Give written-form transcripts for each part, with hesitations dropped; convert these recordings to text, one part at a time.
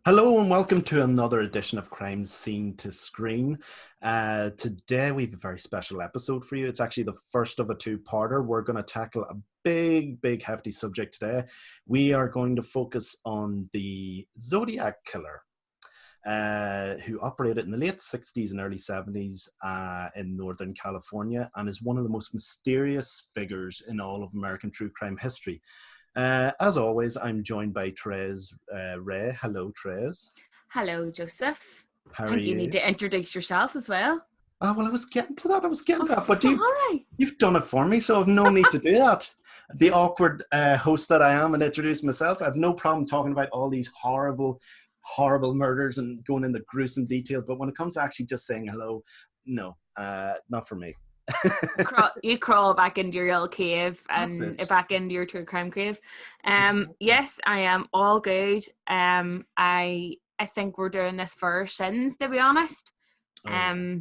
Hello and welcome to another edition of Crime Scene to Screen. Today we have a very special episode for you. It's actually the first of a two-parter. We're going to tackle a big, hefty subject today. We are going to focus on the Zodiac Killer, who operated in the late 60s and early 70s in Northern California and is one of the most mysterious figures in all of American true crime history. As always, I'm joined by Therese Ray. Hello, Therese. Hello, Joseph. How I are think you you? need to introduce yourself as well. Oh, well, I was getting to that. Oh, But sorry. you've done it for me, so I've no need to do that. The awkward host that I am and introduce myself. I have no problem talking about all these horrible murders and going into gruesome detail. But when it comes to actually just saying hello, no, not for me. You crawl back into your little cave That's and it. back into your true crime cave. Exactly. Yes, I am all good. I think we're doing this for our sins, to be honest. Oh, yeah.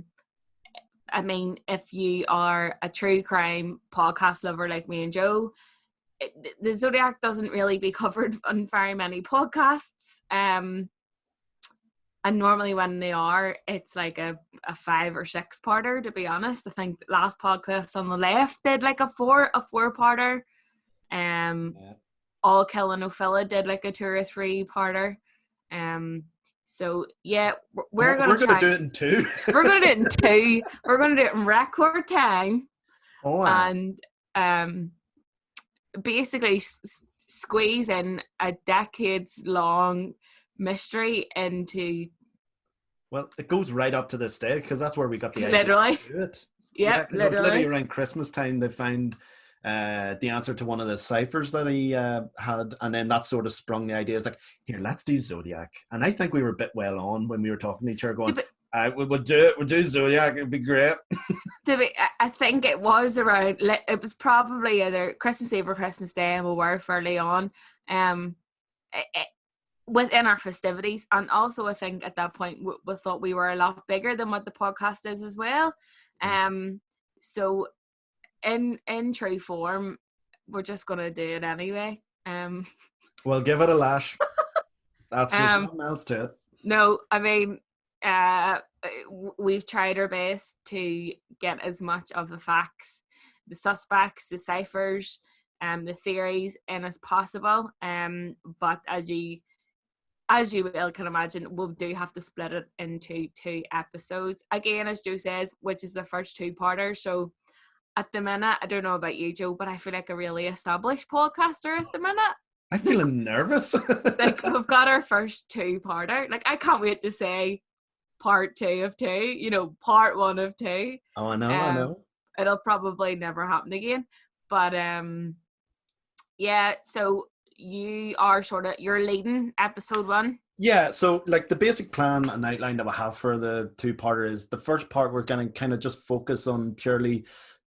I mean, if you are a true crime podcast lover like me and Joe, the Zodiac doesn't really be covered on very many podcasts. And normally when they are, it's like a 5 or 6 parter, to be honest. I think the last podcast on the left did like a 4-parter. Yeah. All Kill and No Filler did like a 2 or 3 parter. So yeah, we're gonna do it in two. we're gonna do it in 2. We're gonna do it in record time. Oh, wow. And basically squeeze in a decades long mystery into, Well, it goes right up to this day because that's where we got the idea literally. to do it. Yeah, because it was literally literally. around Christmas time they found the answer to one of the ciphers that he had, and then that sort of sprung the idea. It's like, here, let's do Zodiac. And I think we were a bit well on when we were talking to each other, going, we'll do it. We'll do Zodiac. It'd be great. I think it was around. It was probably either Christmas Eve or Christmas Day, and we were fairly on. Within our festivities, and also I think at that point we thought we were a lot bigger than what the podcast is as well. So in true form, we're just gonna do it anyway. Well, give it a lash. That's there's nothing else to it. No, I mean, we've tried our best to get as much of the facts, the suspects, the ciphers, the theories in as possible. But as you will can imagine, we do have to split it into 2 episodes. Again, as Joe says, which is the first 2-parter. So at the minute, I don't know about you, Joe, but I feel like a really established podcaster at the minute. I'm feeling nervous. Like, we've got our first 2-parter. Like, I can't wait to say part 2 of 2, part 1 of 2. Oh, I know. It'll probably never happen again. But, yeah, so you are you're leading episode 1. Yeah, so like the basic plan and outline that we have for the 2-parter is the first part we're going to kind of just focus on purely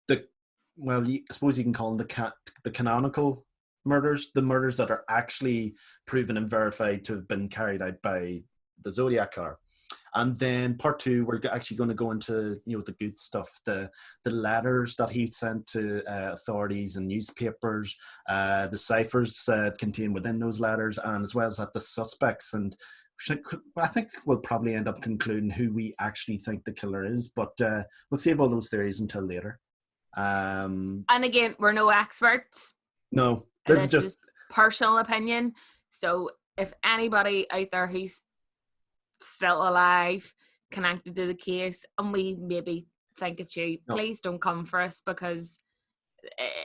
I suppose you can call them the canonical murders, the murders that are actually proven and verified to have been carried out by the Zodiac Killer. And then part 2, we're actually going to go into the good stuff, the letters that he sent to authorities and newspapers, the ciphers contained within those letters, and as well as the suspects. And I think we'll probably end up concluding who we actually think the killer is, but we'll save all those theories until later. And again, we're no experts. No, this is just personal opinion. So if anybody out there who's still alive, connected to the case, and we maybe think it's you, please don't come for us, because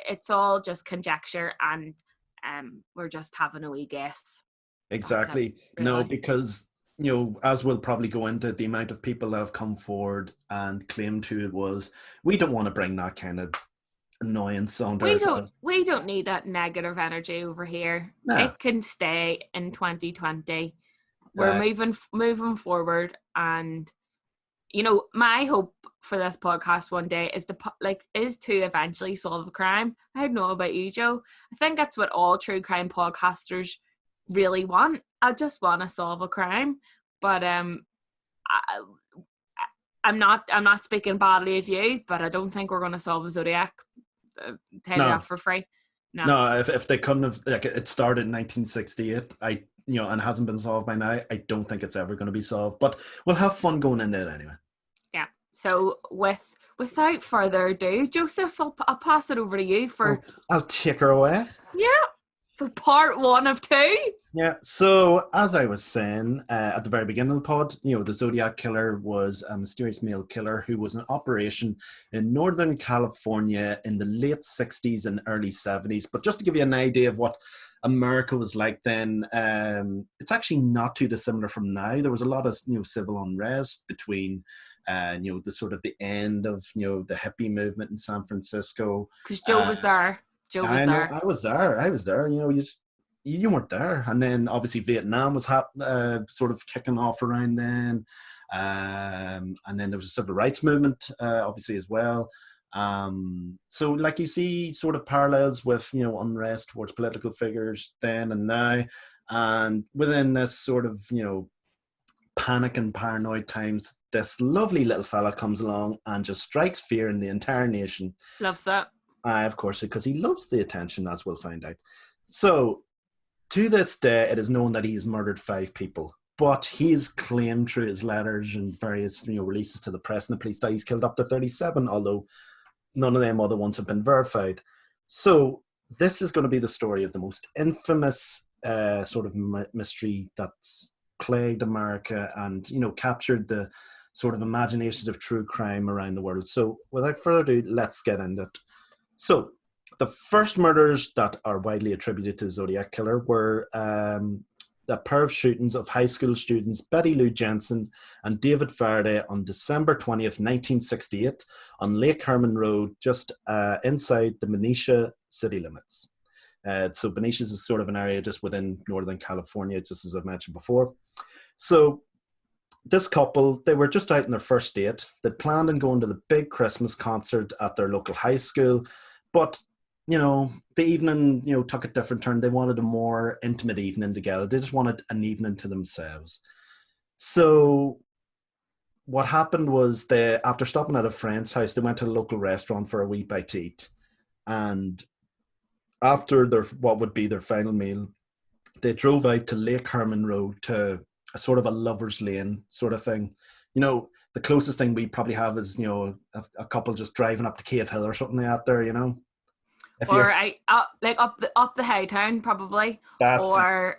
it's all just conjecture, and we're just having a wee guess. Exactly. It, really. No, because as we'll probably go into, the amount of people that have come forward and claimed who it was, we don't want to bring that kind of annoyance on ourselves. We don't need that negative energy over here. No. It can stay in 2020. We're moving forward, and my hope for this podcast one day is to eventually solve a crime. I don't know about you, Joe. I think that's what all true crime podcasters really want. I just want to solve a crime, but I'm not speaking badly of you, but I don't think we're going to solve a Zodiac. Tell you that for free. No, if they couldn't have, it started in 1968. and hasn't been solved by now, I don't think it's ever going to be solved. But we'll have fun going into it anyway. Yeah. So without further ado, Joseph, I'll pass it over to you for I'll take her away. for part 1 of 2. Yeah, so as I was saying at the very beginning of the pod, the Zodiac Killer was a mysterious male killer who was in operation in Northern California in the late 60s and early 70s. But just to give you an idea of what America was like then, it's actually not too dissimilar from now. There was a lot of civil unrest between the sort of the end of the hippie movement in San Francisco. Because Joe was there. I know, I was there. You weren't there. And then obviously Vietnam was sort of kicking off around then. And then there was a civil rights movement, obviously, as well. So like you see sort of parallels with, unrest towards political figures then and now. And within this sort of, panic and paranoid times, this lovely little fella comes along and just strikes fear in the entire nation. Loves it. Of course, because he loves the attention, as we'll find out. So, to this day, it is known that he's murdered 5 people, but he's claimed through his letters and various releases to the press and the police that he's killed up to 37, although none of them other ones have been verified. So, this is going to be the story of the most infamous sort of mystery that's plagued America and, captured the sort of imaginations of true crime around the world. So, without further ado, let's get into it. So, the first murders that are widely attributed to the Zodiac Killer were a pair of shootings of high school students Betty Lou Jensen and David Faraday on December 20th, 1968 on Lake Herman Road, just inside the Benicia city limits. So Benicia is sort of an area just within Northern California, just as I mentioned before. So this couple, they were just out on their first date. They planned on going to the big Christmas concert at their local high school, but the evening, took a different turn. They wanted a more intimate evening together. They just wanted an evening to themselves. So what happened was after stopping at a friend's house, they went to a local restaurant for a wee bite to eat. And after what would be their final meal, they drove out to Lake Herman Road to a sort of a lover's lane sort of thing. The closest thing we probably have is, a couple just driving up to Cave Hill or something like that there, Or up the high town probably, or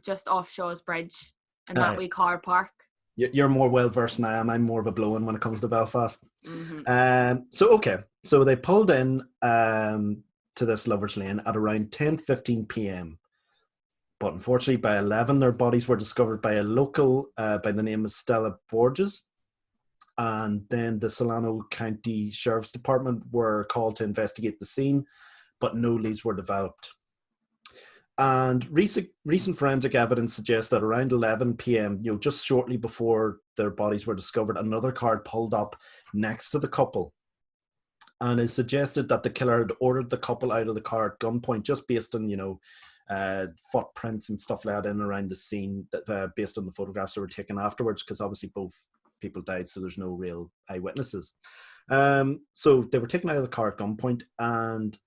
just off Shaw's Bridge in that wee car park. You're more well versed than I am. I'm more of a blow-in when it comes to Belfast. Mm-hmm. So they pulled in to this lovers lane at around 10:15 p.m. But unfortunately, by 11, their bodies were discovered by a local by the name of Stella Borges. And then the Solano County Sheriff's Department were called to investigate the scene, but no leads were developed. And recent forensic evidence suggests that around 11 p.m., just shortly before their bodies were discovered, another car pulled up next to the couple. And it suggested that the killer had ordered the couple out of the car at gunpoint, just based on, footprints and stuff like that in and around the scene, based on the photographs that were taken afterwards, because obviously both people died, so there's no real eyewitnesses. So they were taken out of the car at gunpoint, and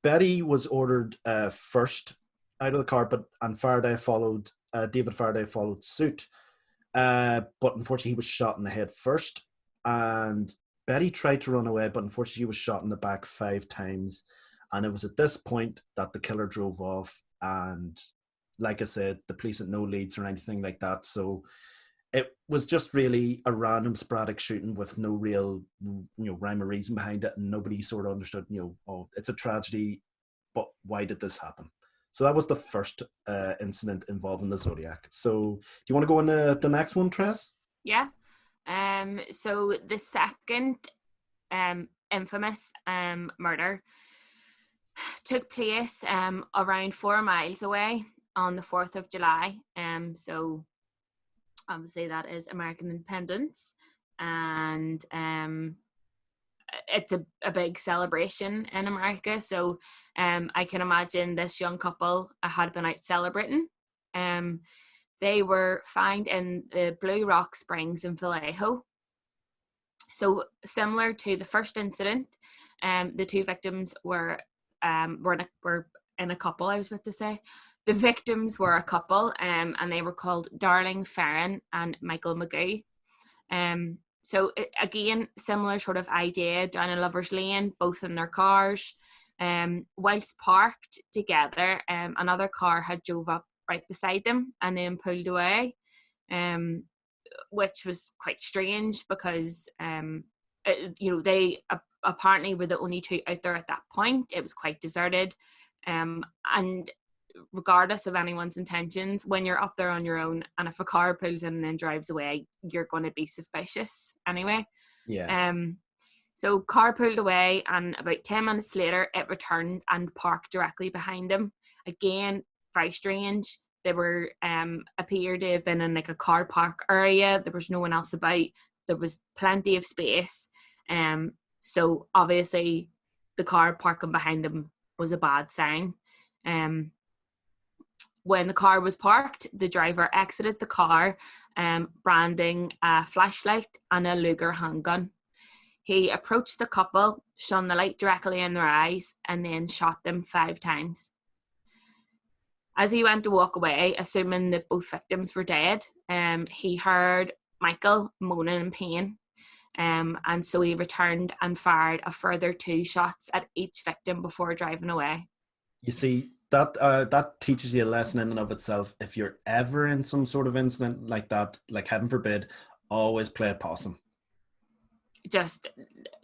Betty was ordered first out of the car, and David Faraday followed suit. But unfortunately, he was shot in the head first, and Betty tried to run away, but unfortunately, she was shot in the back 5 times. And it was at this point that the killer drove off. And like I said, the police had no leads or anything like that. So it was just really a random sporadic shooting with no real, rhyme or reason behind it. And nobody sort of understood, it's a tragedy, but why did this happen? So that was the first incident involving the Zodiac. So do you want to go on the next one, Therese? Yeah. So the second infamous murder took place around 4 miles away on the 4th of July. So obviously that is American Independence, and it's a big celebration in America. So I can imagine this young couple had been out celebrating. They were found in the Blue Rock Springs in Vallejo. So similar to the first incident, the 2 victims were in a couple, I was about to say. The victims were a couple, and they were called Darling Farron and Michael Mcgee. So again, similar sort of idea, down a lover's lane, both in their cars. Whilst parked together, another car had drove up right beside them and then pulled away, which was quite strange because they apparently were the only two out there at that point. It was quite deserted, and regardless of anyone's intentions, when you're up there on your own and if a car pulls in and then drives away, you're going to be suspicious anyway. Yeah. So car pulled away, and about 10 minutes later it returned and parked directly behind them. Again, very strange. They were appeared to have been in like a car park area. There was no one else about. There was plenty of space. So obviously the car parking behind them was a bad sign. When the car was parked, the driver exited the car, branding a flashlight and a Luger handgun. He approached the couple, shone the light directly in their eyes, and then shot them 5 times. As he went to walk away, assuming that both victims were dead, he heard Michael moaning in pain, and so he returned and fired a further 2 shots at each victim before driving away. You see, that teaches you a lesson in and of itself. If you're ever in some sort of incident like that, like heaven forbid, always play a possum. Just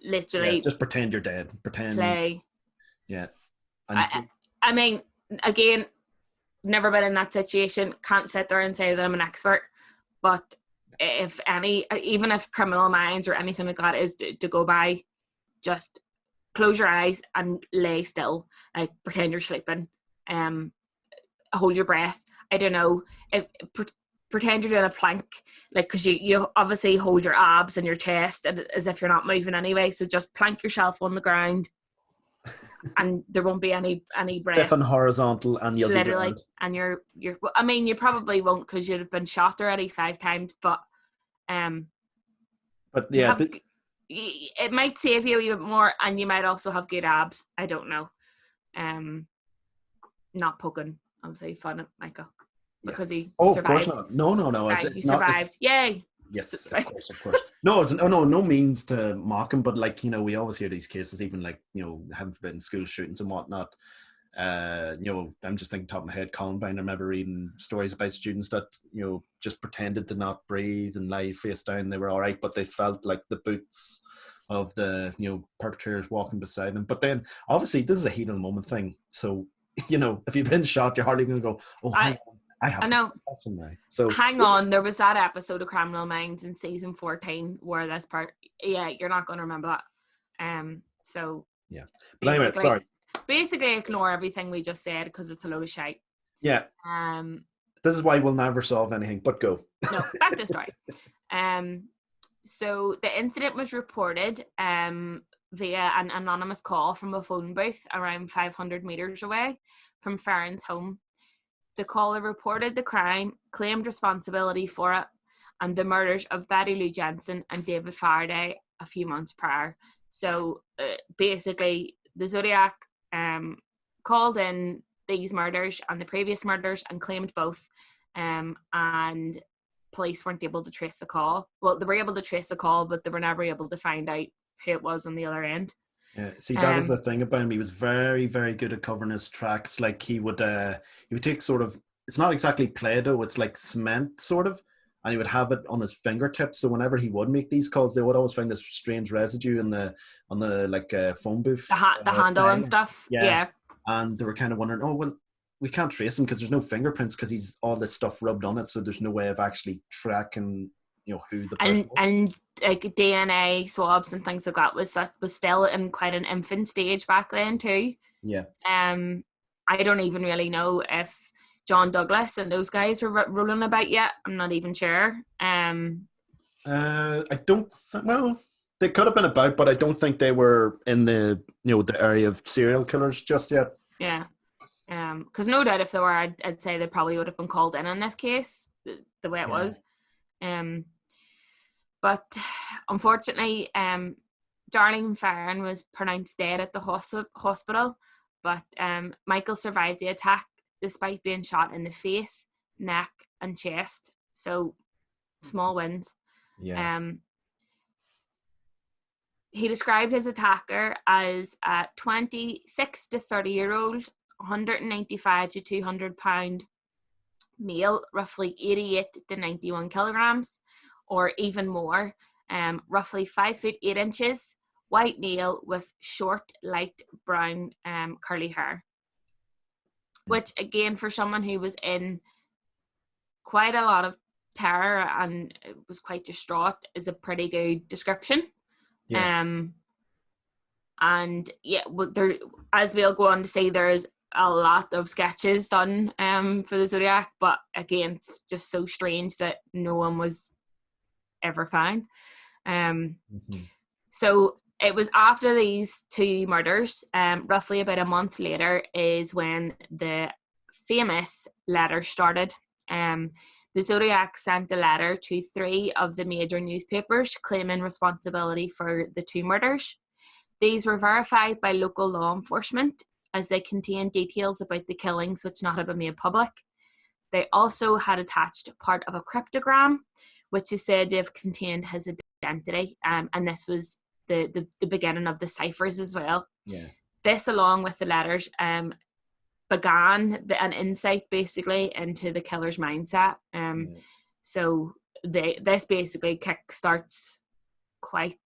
literally just pretend you're dead. Play. Yeah. I mean, again, never been in that situation. Can't sit there and say that I'm an expert. But even if Criminal Minds or anything like that is to go by, just close your eyes and lay still. Like, pretend you're sleeping. Hold your breath. I don't know. Pretend you're doing a plank, like, because you obviously hold your abs and your chest as if you're not moving anyway. So just plank yourself on the ground, and there won't be any breath. Stiff and horizontal, and you'll literally. Be and you're. I mean, you probably won't because you'd have been shot already 5 times. But yeah, it might save you a wee bit more, and you might also have good abs. I don't know. Not poking, obviously, fun at Michael. Because he survived. Of course not. No. He survived. Yay. Yes, of course. No, no means to mock him, but like, we always hear these cases, even like, having been school shootings and whatnot. I'm just thinking top of my head, Columbine, I remember reading stories about students that, just pretended to not breathe and lie face down. They were all right, but they felt like the boots of the, perpetrators walking beside them. But then, obviously, this is a heat of the moment thing. So, if you've been shot, you're hardly going to go, oh, I know. So hang on, there was that episode of Criminal Minds in season 14 where this part, you're not going to remember that. So yeah, but anyway, sorry. Basically, ignore everything we just said because it's a load of shite. Yeah. This is why we'll never solve anything. But go. No, back to the story. So the incident was reported via an anonymous call from a phone booth around 500 meters away from Farron's home. The caller reported the crime, claimed responsibility for it, and the murders of Betty Lou Jensen and David Faraday a few months prior. So basically, the Zodiac called in these murders and the previous murders and claimed both, and police weren't able to trace the call. Well, they were able to trace the call, but they were never able to find out who it was on the other end. Yeah, see, that was the thing about him. He was very, very good at covering his tracks. Like, he would take sort of, it's not exactly Play-Doh, it's like cement sort of, and he would have it on his fingertips. So whenever he would make these calls, they would always find this strange residue on the phone booth, the handle and stuff. Yeah, and they were kind of wondering, oh well, we can't trace him because there's no fingerprints because he's all this stuff rubbed on it, so there's no way of actually tracking, who the person was. And like DNA swabs and things like that was still in quite an infant stage back then too. Yeah. I don't even really know if John Douglas and those guys were rolling about yet. I'm not even sure. I don't think. Well, they could have been about, but I don't think they were in the the area of serial killers just yet. Yeah. Because no doubt if they were, I'd say they probably would have been called in this case the way it was. But unfortunately, Darling Farron was pronounced dead at the hospital, but Michael survived the attack despite being shot in the face, neck, and chest. So small wins. Yeah. He described his attacker as a 26 to 30-year-old, 195 to 200-pound male, roughly 88 to 91 kilograms, or even more, roughly 5 foot 8 inches, white male with short, light brown curly hair. Which, again, for someone who was in quite a lot of terror and was quite distraught, is a pretty good description. Yeah. And yeah, well, there, as we'll go on to say, there's a lot of sketches done for the Zodiac, but again, it's just so strange that no one was ever found. So it was after these two murders, roughly about a month later, is when the famous letter started. The Zodiac sent a letter to 3 of the major newspapers claiming responsibility for the 2 murders. These were verified by local law enforcement as they contained details about the killings which not have been made public. They also had attached part of a cryptogram, which is said to have contained his identity, and this was the beginning of the ciphers as well. Yeah. This, along with the letters, began an insight basically into the killer's mindset. So this basically kickstarts quite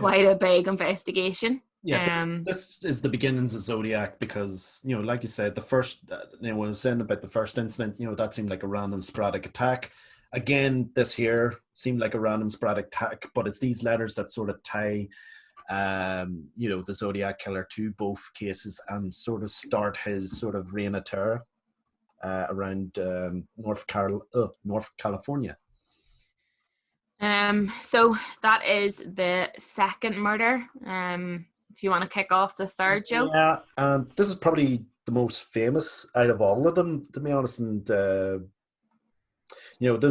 a big investigation. Yeah, this is the beginnings of Zodiac because, like you said, the first, when I was saying about the first incident, that seemed like a random sporadic attack. Again, this here seemed like a random sporadic attack, but it's these letters that sort of tie, the Zodiac Killer to both cases and sort of start his sort of reign of terror around North California. So that is the second murder. If you want to kick off the third, Joe. Yeah, this is probably the most famous out of all of them, to be honest. And this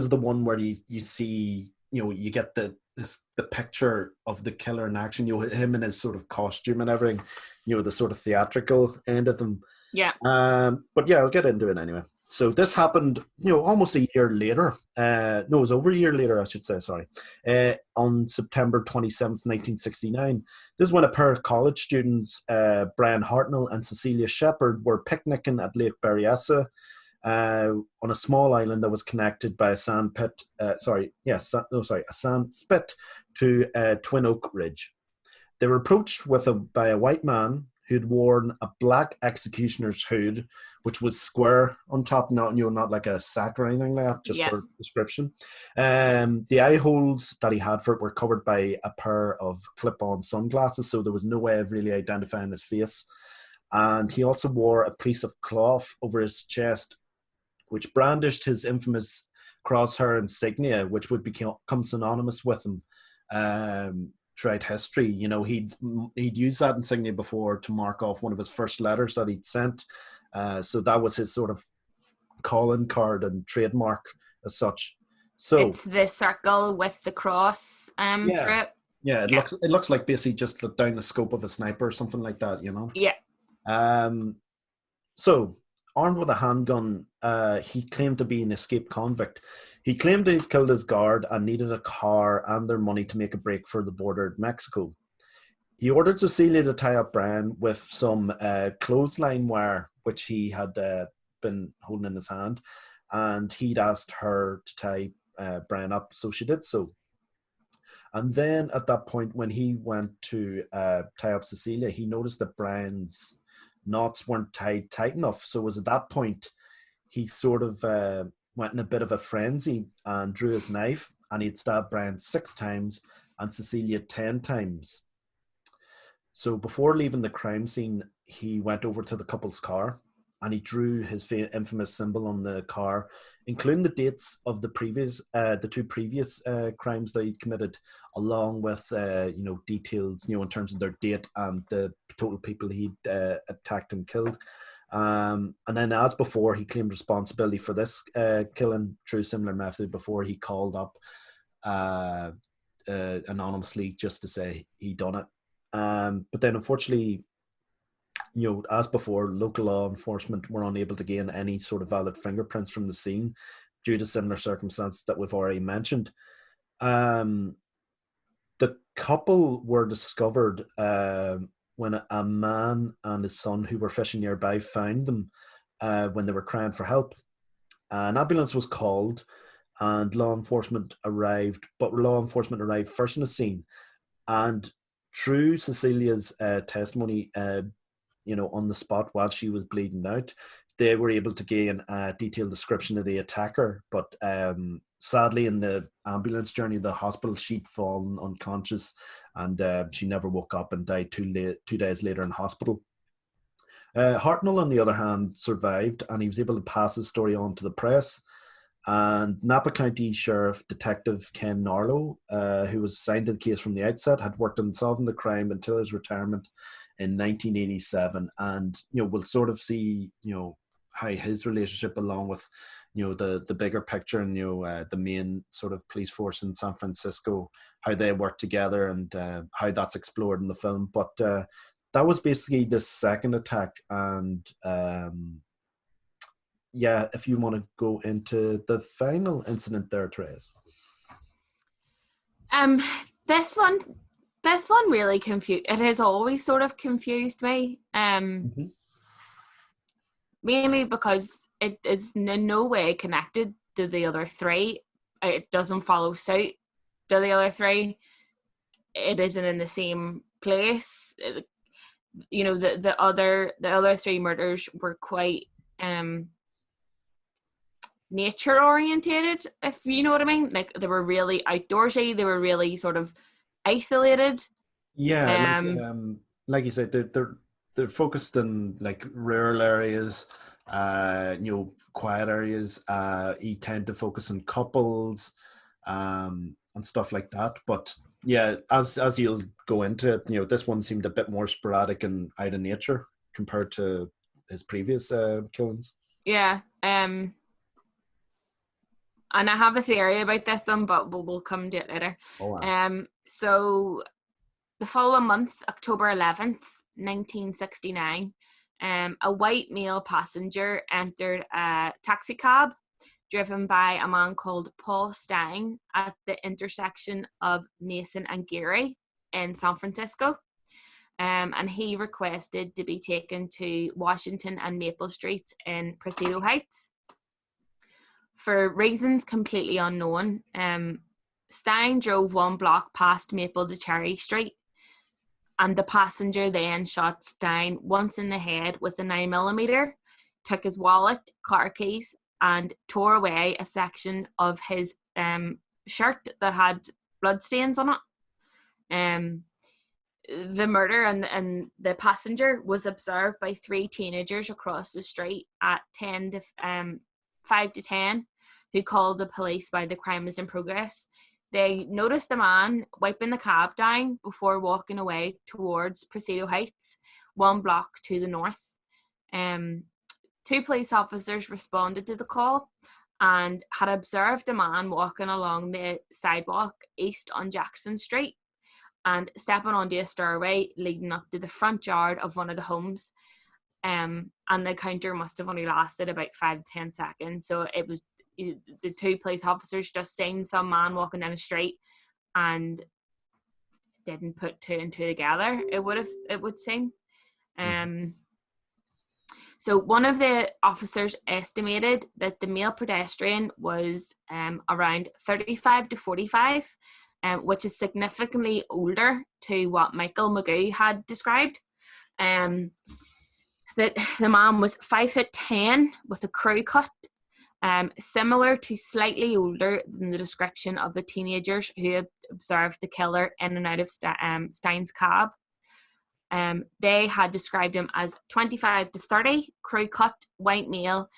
is the one where you see, you get the picture of the killer in action. Him in his sort of costume and everything. The sort of theatrical end of them. Yeah. But yeah, I'll get into it anyway. So this happened, almost a year later. No, it was over a year later, I should say, sorry. On September 27th, 1969. This is when a pair of college students, Brian Hartnell and Cecilia Shepard, were picnicking at Lake Berryessa on a small island that was connected by a sand spit to Twin Oak Ridge. They were approached by a white man who'd worn a black executioner's hood, which was square on top, not like a sack or anything like that, just for description. The eye holes that he had for it were covered by a pair of clip-on sunglasses, so there was no way of really identifying his face. And he also wore a piece of cloth over his chest, which brandished his infamous crosshair insignia, which would become synonymous with him throughout history. He'd used that insignia before to mark off one of his first letters that he'd sent. So that was his sort of calling card and trademark as such. So it's the circle with the cross through it. Yeah, it looks like basically just down the scope of a sniper or something like that, Yeah. So armed with a handgun, he claimed to be an escaped convict. He claimed he'd killed his guard and needed a car and their money to make a break for the border of Mexico. He ordered Cecilia to tie up Brian with some clothesline wire, which he had been holding in his hand, and he'd asked her to tie Brian up, so she did so. And then at that point, when he went to tie up Cecilia, he noticed that Brian's knots weren't tied tight enough. So it was at that point he sort of went in a bit of a frenzy and drew his knife, and he'd stabbed Brian 6 times and Cecilia 10 times. So before leaving the crime scene, he went over to the couple's car and he drew his infamous symbol on the car, including the dates of the 2 previous crimes that he'd committed, along with details, in terms of their date and the total people he'd attacked and killed. And then, as before, he claimed responsibility for this killing through a similar method before he called up anonymously just to say he'd done it. But then, unfortunately, as before, local law enforcement were unable to gain any sort of valid fingerprints from the scene due to similar circumstances that we've already mentioned. The couple were discovered when a man and his son who were fishing nearby found them when they were crying for help. An ambulance was called and law enforcement arrived, but law enforcement arrived first on the scene. And through Cecilia's testimony, on the spot while she was bleeding out, they were able to gain a detailed description of the attacker. But sadly, in the ambulance journey to the hospital, she'd fallen unconscious and she never woke up and died 2 days later in hospital. Hartnell, on the other hand, survived and he was able to pass his story on to the press. And Napa County Sheriff Detective Ken Narlow, who was assigned to the case from the outset, had worked on solving the crime until his retirement in 1987. And, we'll sort of see, how his relationship along with, the bigger picture and, the main sort of police force in San Francisco, how they work together and how that's explored in the film. But that was basically the second attack. And if you want to go into the final incident there, Therese. This one really confused. It has always sort of confused me. Mainly because it is in no way connected to the other three. It doesn't follow suit to the other three. It isn't in the same place. The other three murders were quite nature orientated, if you know what I mean. Like, they were really outdoorsy, they were really sort of isolated. Like you said, they're focused in like rural areas, quiet areas. You tend to focus on couples and stuff like that. But yeah, as you'll go into it, this one seemed a bit more sporadic and out of nature compared to his previous killings. Yeah. And I have a theory about this one, but we'll come to it later. Oh, wow. So the following month, October 11th, 1969, a white male passenger entered a taxi cab driven by a man called Paul Stein at the intersection of Mason and Geary in San Francisco. And he requested to be taken to Washington and Maple Streets in Presidio Heights. For reasons completely unknown, Stein drove 1 block past Maple to Cherry Street, and the passenger then shot Stein once in the head with a 9mm, took his wallet, car keys, and tore away a section of his shirt that had bloodstains on it. The murder and the passenger was observed by 3 teenagers across the street at 5 to 10, who called the police while the crime was in progress. They noticed a man wiping the cab down before walking away towards Presidio Heights, 1 block to the north. 2 police officers responded to the call and had observed a man walking along the sidewalk east on Jackson Street and stepping onto a stairway leading up to the front yard of one of the homes. And the encounter must have only lasted about 5 to 10 seconds. So it was the 2 police officers just seen some man walking down the street and didn't put 2 and 2 together. It would seem. So one of the officers estimated that the male pedestrian was around 35 to 45, which is significantly older to what Michael Mcgee had described. That the man was 5'10" with a crew cut, similar to slightly older than the description of the teenagers who had observed the killer in and out of Stein's cab. They had described him as 25 to 30, crew cut, white male,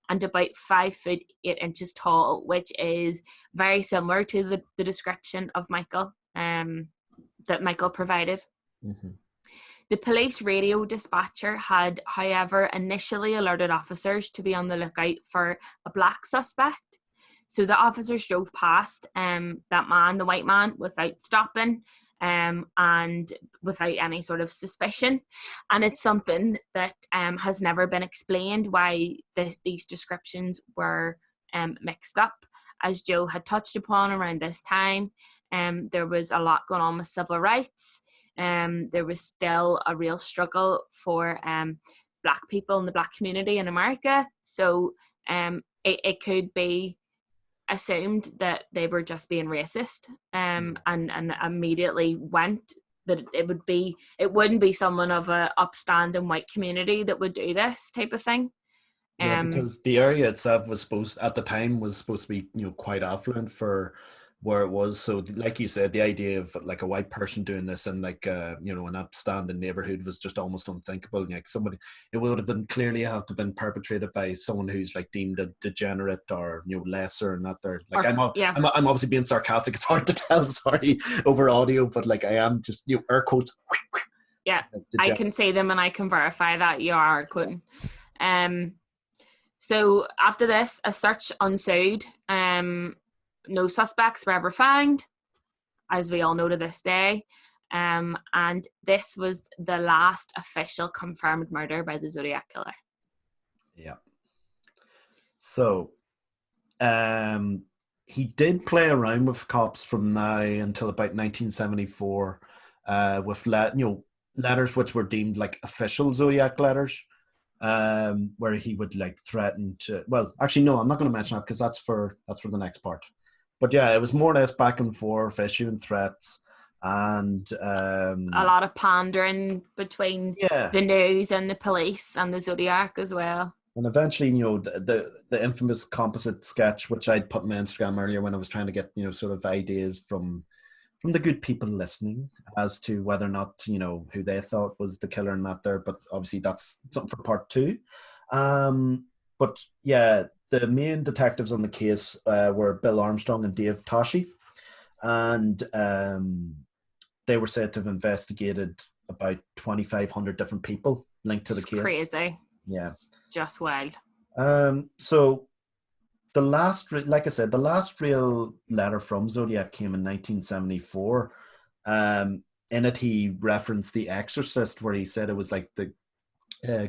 and about 5'8" tall, which is very similar to the description of Michael that Michael provided. Mm-hmm. The police radio dispatcher had, however, initially alerted officers to be on the lookout for a black suspect. So the officers drove past that man, the white man, without stopping. and without any sort of suspicion. And it's something that has never been explained why these descriptions were mixed up. As Joe had touched upon around this time, there was a lot going on with civil rights. There was still a real struggle for Black people in the Black community in America. So it could be assumed that they were just being racist, and immediately went that it wouldn't be someone of a upstanding white community that would do this type of thing. Yeah, because the area itself was supposed to be, quite affluent for where it was. So like you said, the idea of like a white person doing this in like an upstanding neighborhood was just almost unthinkable. Like it would have been clearly have to been perpetrated by someone who's like deemed a degenerate or lesser, and not there. Like I'm obviously being sarcastic. It's hard to tell, sorry, over audio, but like I am just air quotes. Yeah, I can say them and I can verify that you are quoting. So after this, a search ensued. No suspects were ever found, as we all know to this day. And this was the last official confirmed murder by the Zodiac Killer. Yeah. So, he did play around with cops from now until about 1974, with letters which were deemed like official Zodiac letters. Where he would like threaten to. Well, actually, no, I'm not going to mention that because that's for the next part. But yeah, it was more or less back and forth, issuing threats, and a lot of pandering between the news and the police and the Zodiac as well. And eventually, the infamous composite sketch, which I'd put on my Instagram earlier when I was trying to get sort of ideas from the good people listening as to whether or not, who they thought was the killer and not there. But obviously that's something for part 2. But yeah, the main detectives on the case were Bill Armstrong and Dave Tashi. And they were said to have investigated about 2,500 different people linked to the case. Crazy. Yeah. Just wild. So the last real letter from Zodiac came in 1974. In it, he referenced The Exorcist, where he said it was like the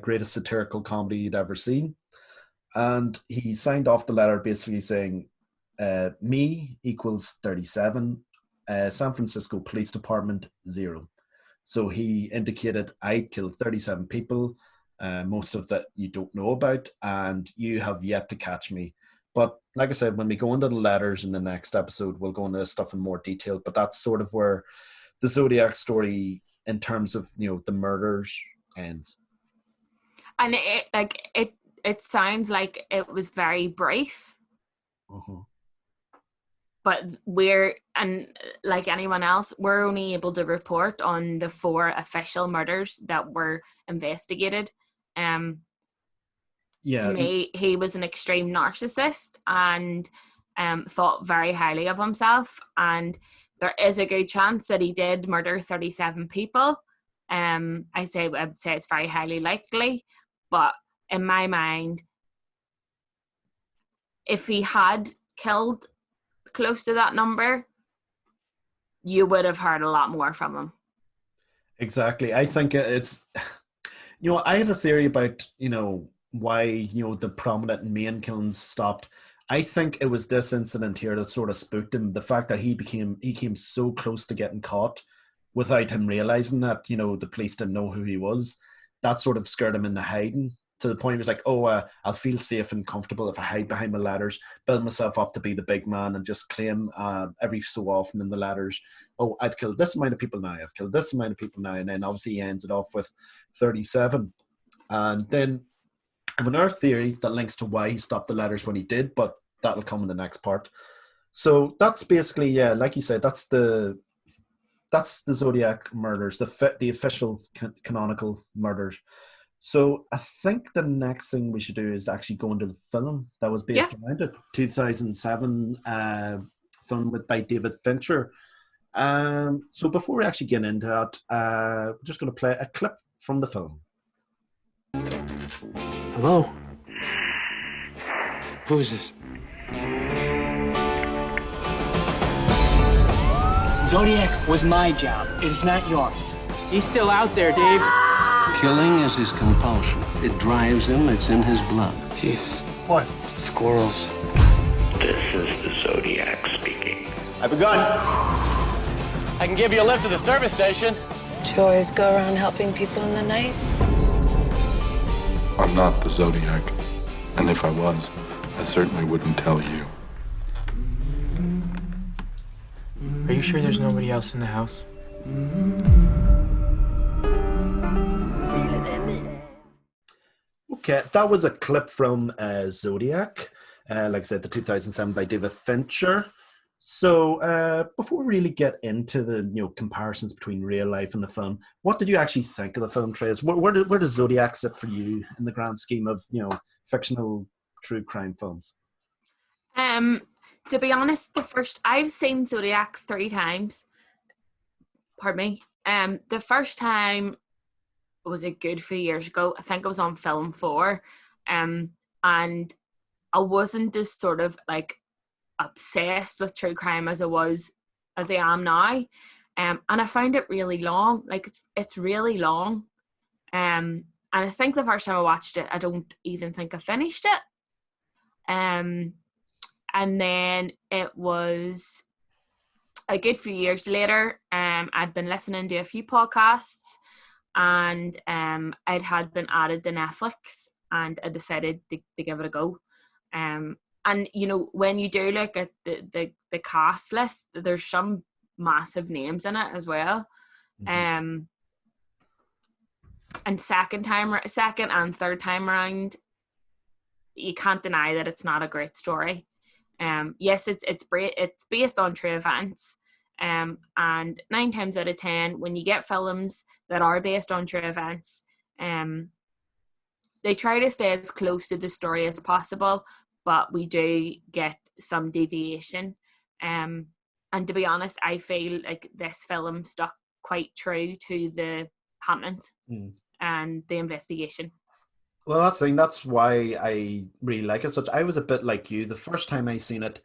greatest satirical comedy he'd ever seen. And he signed off the letter basically saying, me equals 37, San Francisco Police Department 0. So he indicated I killed 37 people, most of that you don't know about, and you have yet to catch me. But like I said, when we go into the letters in the next episode, we'll go into this stuff in more detail. But that's sort of where the Zodiac story, in terms of the murders, ends. And it sounds like it was very brief. Uh-huh. But like anyone else, we're only able to report on the 4 official murders that were investigated. To me, he was an extreme narcissist and thought very highly of himself. And there is a good chance that he did murder 37 people. I would say it's very highly likely. But in my mind, if he had killed close to that number, you would have heard a lot more from him. Exactly. I think it's, I have a theory about, why, the prominent main killings stopped. I think it was this incident here that sort of spooked him. The fact that he came so close to getting caught without him realizing that, the police didn't know who he was. That sort of scared him into hiding, to the point he was like, I'll feel safe and comfortable if I hide behind my ladders, build myself up to be the big man, and just claim every so often in the ladders, I've killed this amount of people now, I've killed this amount of people now. And then obviously he ends it off with 37. And then I have another theory that links to why he stopped the letters when he did, but that'll come in the next part. So that's basically, like you said, that's the Zodiac murders, the official canonical murders. So I think the next thing we should do is actually go into the film that was based around it, 2007 film by David Fincher. So before we actually get into that, we're just going to play a clip from the film. Hello? Who is this? Zodiac was my job. It's not yours. He's still out there, Dave. Killing is his compulsion. It drives him. It's in his blood. Jeez. What? Squirrels. This is the Zodiac speaking. I've begun. I can give you a lift to the service station. Do you always go around helping people in the night? I'm not the Zodiac. And if I was, I certainly wouldn't tell you. Are you sure there's nobody else in the house? Okay, that was a clip from Zodiac, like I said, the 2007 by David Fincher. So before we really get into the comparisons between real life and the film, what did you actually think of the film, Therese? Where does Zodiac sit for you in the grand scheme of fictional true crime films? To be honest, I've seen Zodiac 3 times. Pardon me. The first time was a good few years ago. I think it was on Film 4. And I wasn't as sort of like obsessed with true crime as I am now. And I found it really long. Like, it's really long. And I think the first time I watched it, I don't even think I finished it. And then it was a good few years later. I'd been listening to a few podcasts, and it had been added to Netflix, and I decided to give it a go. And when you do look at the cast list, there's some massive names in it as well. Mm-hmm. And second and third time around, you can't deny that it's not a great story. Yes, it's based on true events. And 9 times out of 10, when you get films that are based on true events, they try to stay as close to the story as possible, but we do get some deviation. And to be honest, I feel like this film stuck quite true to the happenings and the investigation. Well, that's why I really like it. I was a bit like you. The first time I seen it,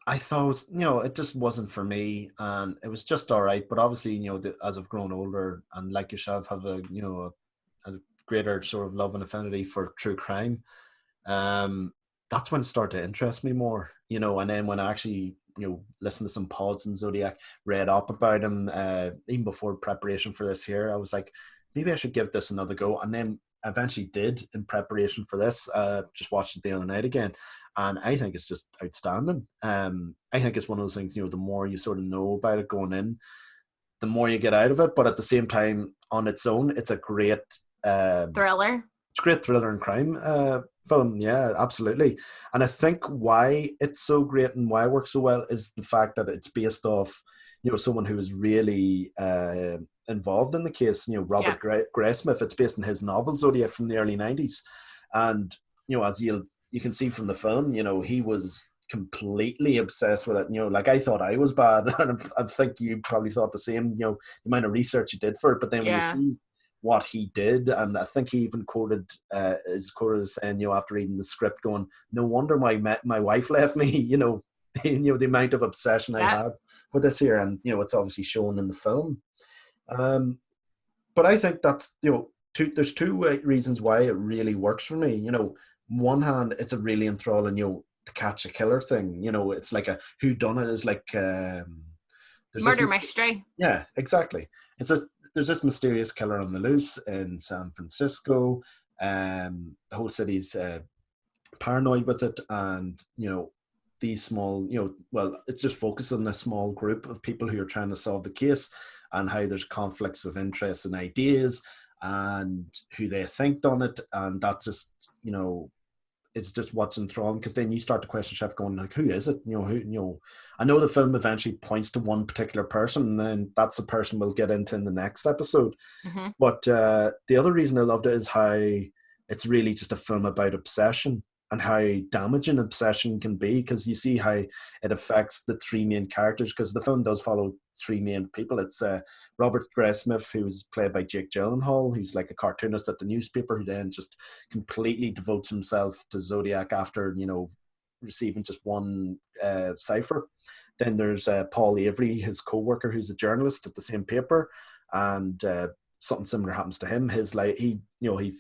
I thought, it just wasn't for me, and it was just all right. But obviously, as I've grown older and like yourself, have a greater sort of love and affinity for true crime. That's when it started to interest me more, and then when I actually, listened to some pods in Zodiac, read up about him, even before preparation for this here, I was like, maybe I should give this another go. And then I eventually did in preparation for this, just watched it the other night again. And I think it's just outstanding. I think it's one of those things, the more you sort of know about it going in, the more you get out of it. But at the same time, on its own, it's a great thriller. It's a great thriller and crime film. Yeah, absolutely. And I think why it's so great and why it works so well is the fact that it's based off, someone who is really involved in the case, Robert Graysmith. It's based on his novel Zodiac from the early 90s. And, as you can see from the film, he was completely obsessed with it. Like, I thought I was bad. And I think you probably thought the same, the amount of research you did for it. But then when you see what he did, and I think he even is quoted as saying, after reading the script, going, "No wonder my wife left me." The amount of obsession I had with this here, and it's obviously shown in the film. But I think that's there's two reasons why it really works for me. One hand, it's a really enthralling to catch a killer thing. It's like a whodunit. It's like murder mystery. Yeah, exactly. There's this mysterious killer on the loose in San Francisco. The whole city's paranoid with it, and these small, it's just focused on a small group of people who are trying to solve the case, and how there's conflicts of interest and ideas, and who they think done it, and that's just, it's just what's enthralling, because then you start to question yourself, going like, who is it? I know the film eventually points to one particular person, and then that's the person we'll get into in the next episode. Mm-hmm. But the other reason I loved it is how it's really just a film about obsession, and how damaging obsession can be, because you see how it affects the 3 main characters, because the film does follow 3 main people. It's Robert Graysmith, who's played by Jake Gyllenhaal, who's like a cartoonist at the newspaper, who then just completely devotes himself to Zodiac after, receiving just one cipher. then there's Paul Avery, his co-worker, who's a journalist at the same paper, and something similar happens to him. His he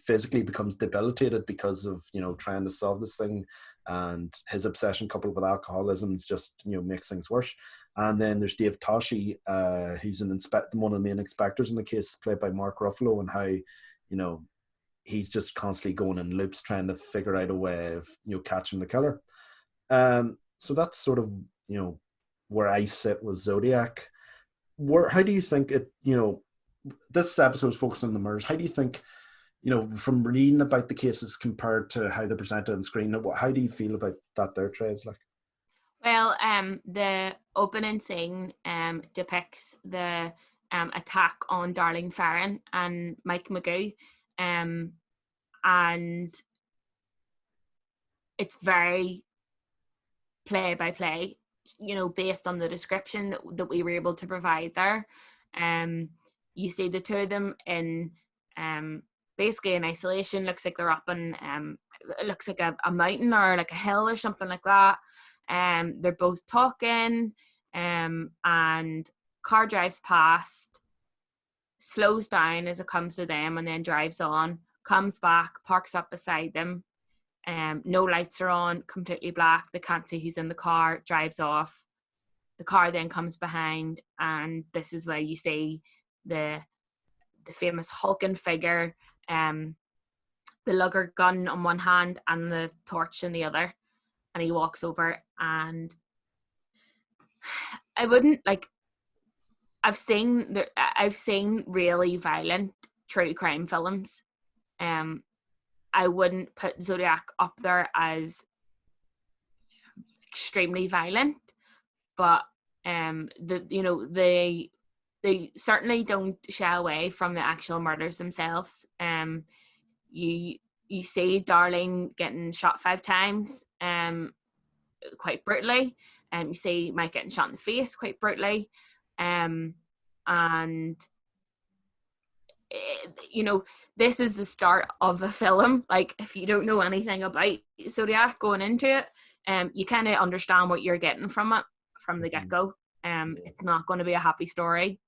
physically becomes debilitated because of trying to solve this thing, and his obsession coupled with alcoholism just makes things worse. And then there's Dave Tashi, who's one of the main inspectors in the case, played by Mark Ruffalo, and how he's just constantly going in loops trying to figure out a way of catching the killer. So that's sort of where I sit with Zodiac. How do you think it? This episode is focused on the murders. How do you think, from reading about the cases compared to how they're presented on screen, how do you feel about that there, Therese? Well, the opening scene depicts the attack on Darling Farron and Mike Mcgee, and it's very play by play, based on the description that we were able to provide there. You see the two of them in basically in isolation. Looks like they're up in it looks like a mountain or like a hill or something like that. They're both talking, and car drives past, slows down as it comes to them, and then drives on, comes back, parks up beside them. No lights are on, completely black. They can't see who's in the car, drives off. The car then comes behind, and this is where you see the famous hulking figure, the lugger gun on one hand and the torch in the other. And he walks over, and I wouldn't I've seen really violent true crime films. I wouldn't put Zodiac up there as extremely violent, but they certainly don't shy away from the actual murders themselves. You see Darling getting shot 5 times, quite brutally. You see Mike getting shot in the face quite brutally. And this is the start of a film. Like, if you don't know anything about Zodiac going into it, you kind of understand what you're getting from it from the get-go. It's not going to be a happy story.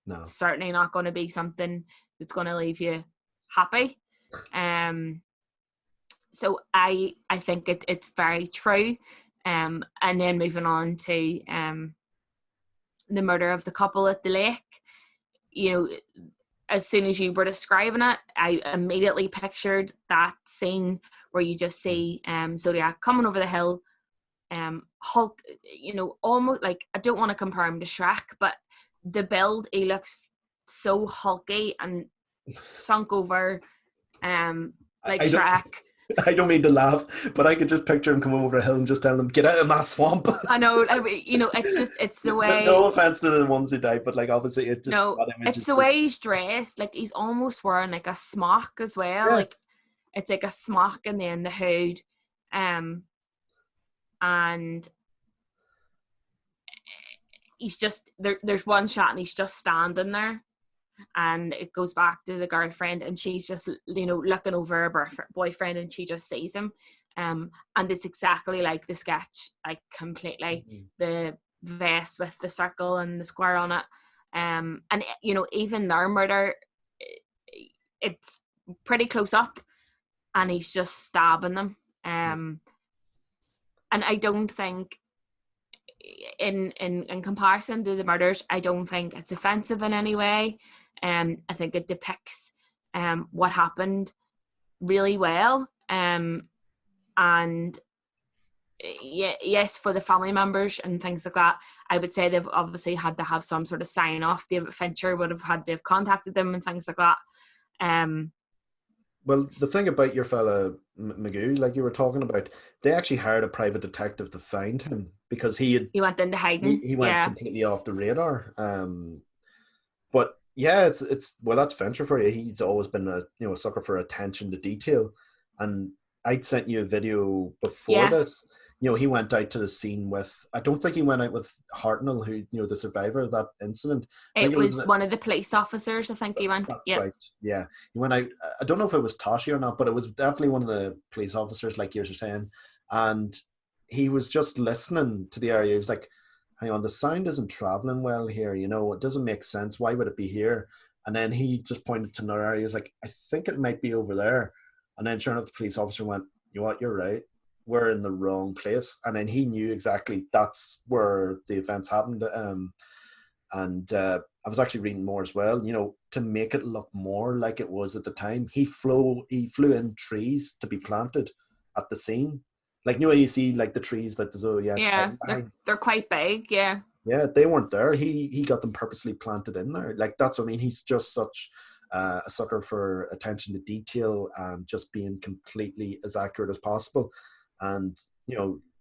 No. It's certainly not going to be something that's going to leave you happy. So I think it's very true. And then moving on to the murder of the couple at the lake, as soon as you were describing it, I immediately pictured that scene where you just see Zodiac coming over the hill, Hulk, almost like, I don't want to compare him to Shrek, but the build, he looks so hulky and sunk over, like Shrek. I don't mean to laugh, but I could just picture him coming over a hill and just telling them, "Get out of my swamp." I know, it's the way. No offense to the ones who died, but obviously it's just it's the way he's dressed. Like, he's almost wearing like a smock as well. Yeah. Like, it's like a smock and then the hood, and he's just there. There's one shot and he's just standing there. And it goes back to the girlfriend, and she's just looking over her boyfriend, and she just sees him, and it's exactly like the sketch, like completely. The vest with the circle and the square on it, and even their murder, it's pretty close up, and he's just stabbing them, and I don't think in comparison to the murders, I don't think it's offensive in any way. I think it depicts what happened really well. And yes, for the family members and things like that, I would say they've obviously had to have some sort of sign off. David Fincher would have had to have contacted them and things like that. Well, the thing about your fella Mcgee, like you were talking about, they actually hired a private detective to find him because he went into hiding. He went completely off the radar. But yeah, it's that's Fincher for you. He's always been a sucker for attention to detail. And I'd sent you a video before this. He went out to the scene with, I don't think he went out with Hartnell, who the survivor of that incident. It was one of the police officers, I think he went. That's right. Yeah, he went out. I don't know if it was Tashi or not, but it was definitely one of the police officers, like you're saying. And he was just listening to the area. He was like, hang on, the sound isn't traveling well here. It doesn't make sense. Why would it be here? And then he just pointed to another area. He was like, I think it might be over there. And then sure enough, the police officer went, you know what, you're right. We're in the wrong place. And then he knew exactly that's where the events happened. And I was actually reading more as well, to make it look more like it was at the time. He flew in trees to be planted at the scene. Like, you see like the trees that the Zodiac's hiding behind. They're quite big, yeah. Yeah, they weren't there. He got them purposely planted in there. Like, that's what I mean. He's just such a sucker for attention to detail and just being completely as accurate as possible. And,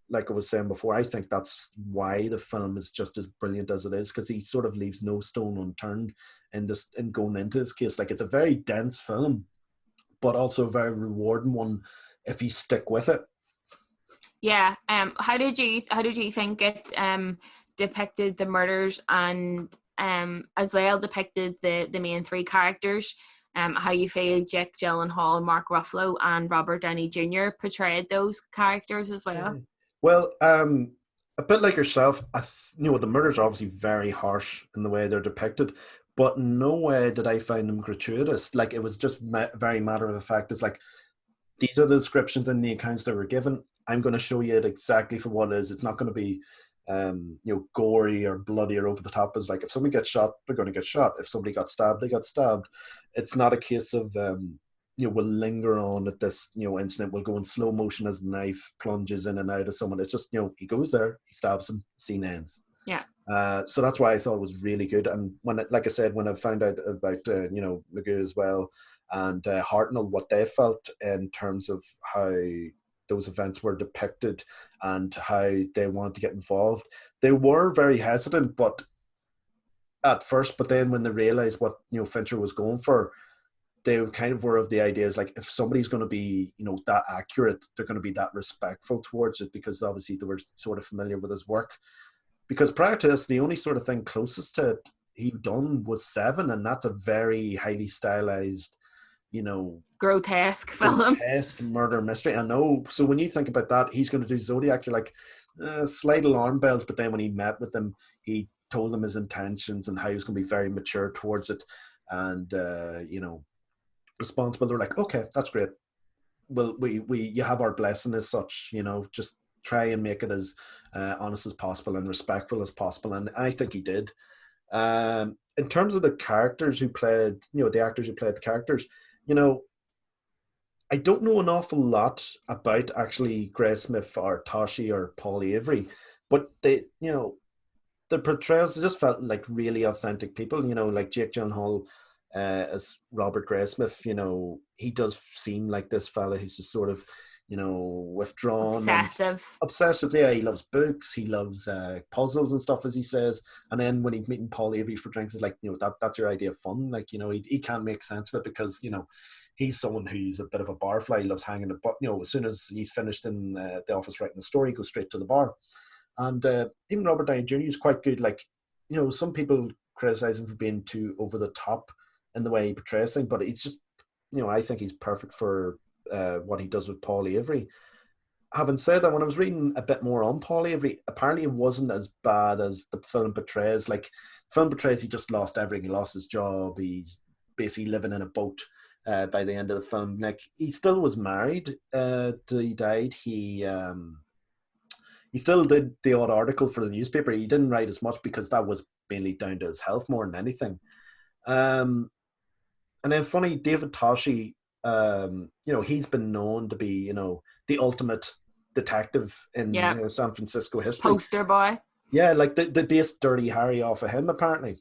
like I was saying before, I think that's why the film is just as brilliant as it is, because he sort of leaves no stone unturned in going into this case. Like, it's a very dense film, but also a very rewarding one if you stick with it. Yeah. How did you think it depicted the murders and as well depicted the main three characters? How you feel Jake Gyllenhaal, Mark Ruffalo, and Robert Downey Jr. portrayed those characters as well? Well, a bit like yourself, the murders are obviously very harsh in the way they're depicted, but no way did I find them gratuitous. Like, it was just very matter of the fact. It's like, these are the descriptions in the accounts that were given. I'm going to show you it exactly for what it is. It's not going to be, gory or bloody or over the top. It's like, if somebody gets shot, they're going to get shot. If somebody got stabbed, they got stabbed. It's not a case of, we'll linger on at this, incident. We'll go in slow motion as the knife plunges in and out of someone. It's just, he goes there, he stabs him, scene ends. Yeah. So that's why I thought it was really good. And when I found out about, Mcgee as well, and Hartnell, what they felt in terms of how those events were depicted and how they wanted to get involved, they were very hesitant, but at first, but then when they realized what, Fincher was going for, they kind of were of the ideas, like, if somebody's going to be, that accurate, they're going to be that respectful towards it, because obviously they were sort of familiar with his work. Because prior to this, the only sort of thing closest to it he'd done was Seven, and that's a very highly stylized, grotesque film. Grotesque murder mystery. I know. So when you think about that, he's going to do Zodiac, you're like, slight alarm bells. But then when he met with them, he told them his intentions and how he was going to be very mature towards it, and responsible. They're like, okay, that's great. Well, you have our blessing as such. Just try and make it as honest as possible and respectful as possible. And I think he did. In terms of the characters who played, the actors who played the characters, I don't know an awful lot about actually Grace Smith or Tashi or Paul Avery, but they, the portrayals, they just felt like really authentic people. Like Jake Gyllenhaal as Robert Graysmith, he does seem like this fella who's just sort of, withdrawn. Obsessive, yeah. He loves books, he loves puzzles and stuff, as he says. And then when he's meeting Paul Avery for drinks, it's like, that's your idea of fun. Like, he can't make sense of it because, he's someone who's a bit of a barfly. He loves hanging about, as soon as he's finished in the office writing the story, he goes straight to the bar. And even Robert Downey Jr. is quite good. Like, some people criticize him for being too over the top in the way he portrays things, but it's just, I think he's perfect for what he does with Paul Avery. Having said that, when I was reading a bit more on Paul Avery, apparently it wasn't as bad as the film portrays. Like, the film portrays he just lost everything. He lost his job. He's basically living in a boat by the end of the film. Like, he still was married till he died. He still did the odd article for the newspaper. He didn't write as much because that was mainly down to his health more than anything. And then funny, David Tashi, he's been known to be, the ultimate detective in San Francisco history. Poster boy. Yeah, like they based Dirty Harry off of him, apparently,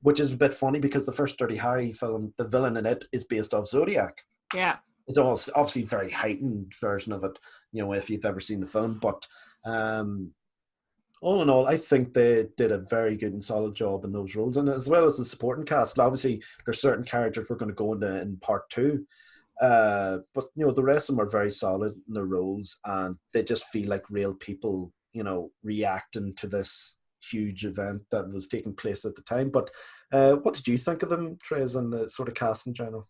which is a bit funny because the first Dirty Harry film, the villain in it is based off Zodiac. Yeah. It's obviously a very heightened version of it, if you've ever seen the film. But all in all, I think they did a very good and solid job in those roles, and as well as the supporting cast. Obviously, there's certain characters we're going to go into in part 2, but the rest of them are very solid in their roles, and they just feel like real people, reacting to this huge event that was taking place at the time. But what did you think of them, Therese, and the sort of cast in general?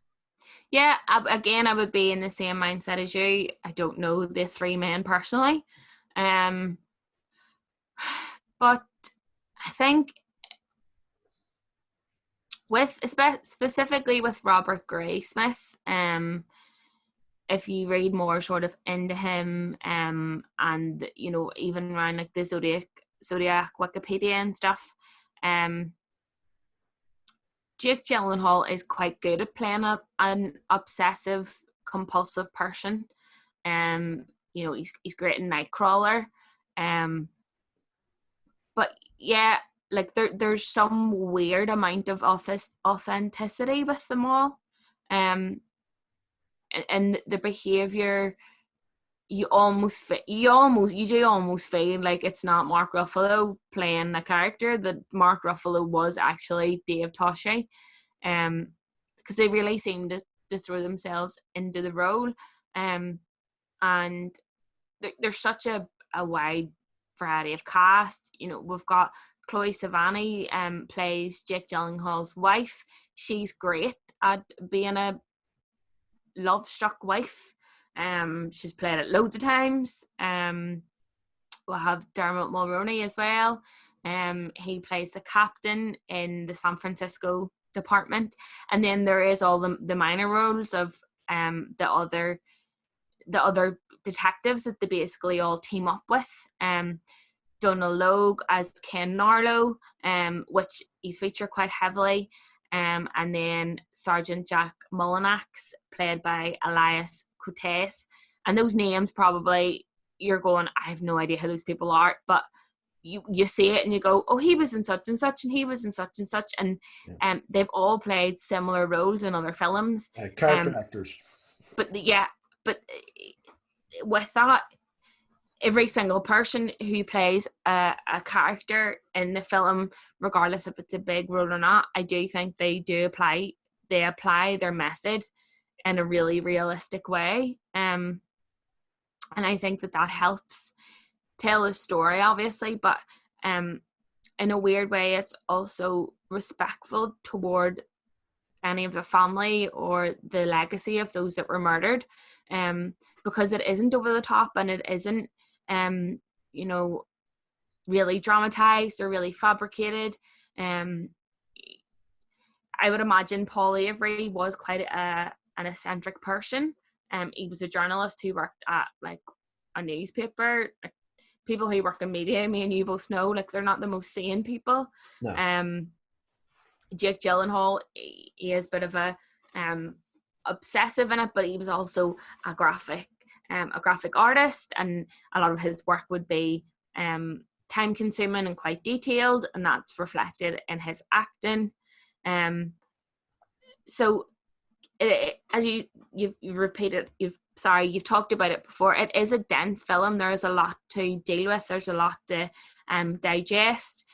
Yeah, again, I would be in the same mindset as you. I don't know the three men personally. But I think specifically with Robert Graysmith, if you read more sort of into him, and even around like the Zodiac Wikipedia and stuff, Jake Gyllenhaal is quite good at playing an obsessive compulsive person. He's great in Nightcrawler, but yeah, like there's some weird amount of authenticity with them all, and the behavior. You do almost feel like it's not Mark Ruffalo playing a character, that Mark Ruffalo was actually Dave Tashi, because they really seem to throw themselves into the role, and there's such a wide variety of cast. We've got Chloe Sevigny plays Jake Gyllenhaal's wife. She's great at being a love-struck wife. She's played it loads of times. We'll have Dermot Mulroney as well. He plays the captain in the San Francisco department, and then there is all the minor roles of the other detectives that they basically all team up with. Donald Logue as Ken Narlow, which he's featured quite heavily. And then Sergeant Jack Mullinax, played by Elias Coutes. And those names, probably you're going, I have no idea who those people are, but you see it and you go, oh, he was in such and such, and he was in such and such, and they've all played similar roles in other films. Character actors. But with that, every single person who plays a character in the film, regardless if it's a big role or not, I do think they apply their method in a really realistic way. And I think that helps tell a story, obviously, but in a weird way, it's also respectful toward any of the family or the legacy of those that were murdered, because it isn't over the top, and it isn't really dramatized or really fabricated. I would imagine Paul Avery was quite an eccentric person. He was a journalist who worked at like a newspaper. Like, people who work in media, me and you both know, like, they're not the most sane people. No. Jake Gyllenhaal, he is a bit of a obsessive in it, but he was also a graphic artist, and a lot of his work would be time consuming and quite detailed, and that's reflected in his acting. So as you've repeated, you've talked about it before, it is a dense film. There is a lot to deal with. There's a lot to digest.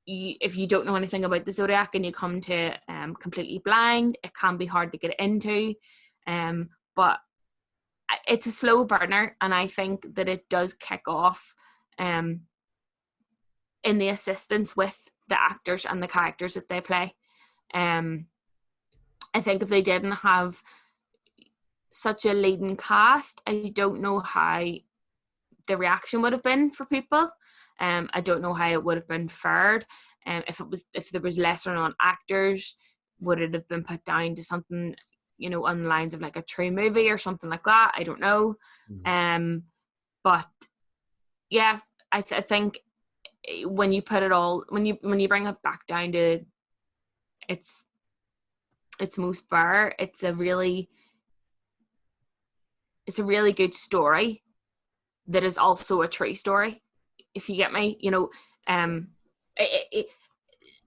If you don't know anything about the Zodiac and you come to completely blind, it can be hard to get into. But it's a slow burner, and I think that it does kick off in the assistance with the actors and the characters that they play. I think if they didn't have such a leading cast, I don't know how the reaction would have been for people. I don't know how it would have been fared. If there was lesser known actors, would it have been put down to something, on the lines of like a true movie or something like that? I don't know. Mm-hmm. But yeah, I think when you put it all, when you bring it back down to its most bare, it's a really good story that is also a true story, if you get me.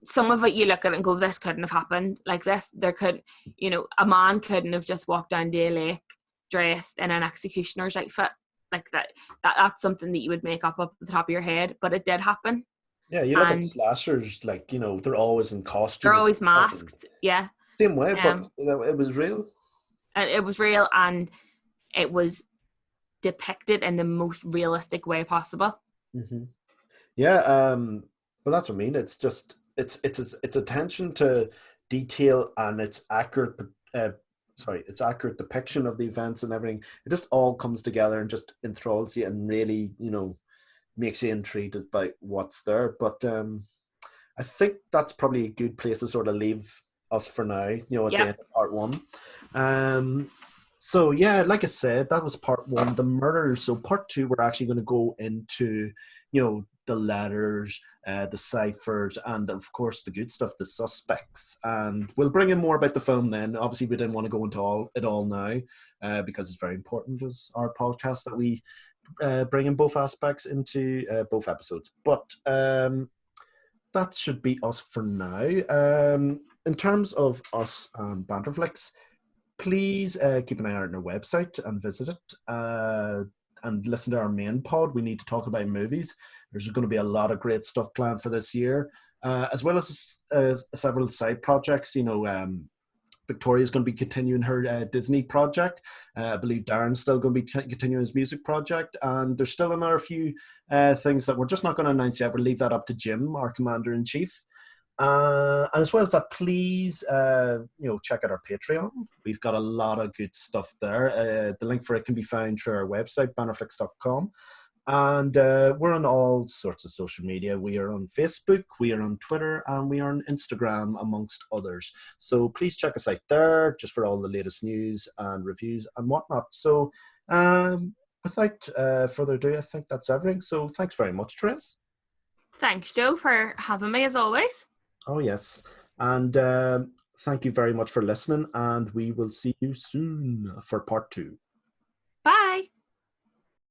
Some of it you look at it and go, this couldn't have happened like this. There could, a man couldn't have just walked down to a lake dressed in an executioner's outfit like that. That's something that you would make up the top of your head, but it did happen. Yeah, you look at slashers, like, they're always in costume. They're always masked, yeah. Same way, but it was real. It was real, and it was depicted in the most realistic way possible. Mm-hmm. Yeah, but that's what I mean. It's just it's attention to detail and its accurate depiction of the events and everything. It just all comes together and just enthralls you and really, makes you intrigued about what's there. But I think that's probably a good place to sort of leave us for now, at the end of part one. So yeah, like I said, that was part one, the murders. So part two, we're actually going to go into, the letters, the ciphers, and of course the good stuff, the suspects. And we'll bring in more about the film then. Obviously, we didn't want to go into it all now because it's very important as our podcast that we bring in both aspects into both episodes. But that should be us for now. In terms of us and Banterflix, please keep an eye out on our website and visit it and listen to our main pod. We need to talk about movies. There's going to be a lot of great stuff planned for this year, as well as several side projects. Victoria's going to be continuing her Disney project. I believe Darren's still going to be continuing his music project. And there's still another few things that we're just not going to announce yet. We'll leave that up to Jim, our Commander-in-Chief. And as well as that, please, check out our Patreon. We've got a lot of good stuff there. The link for it can be found through our website, bannerflix.com. And we're on all sorts of social media. We are on Facebook, we are on Twitter, and we are on Instagram, amongst others. So please check us out there just for all the latest news and reviews and whatnot. So without further ado, I think that's everything. So thanks very much, Therese. Thanks, Joe, for having me as always. Oh, yes. And thank you very much for listening, and we will see you soon for part two.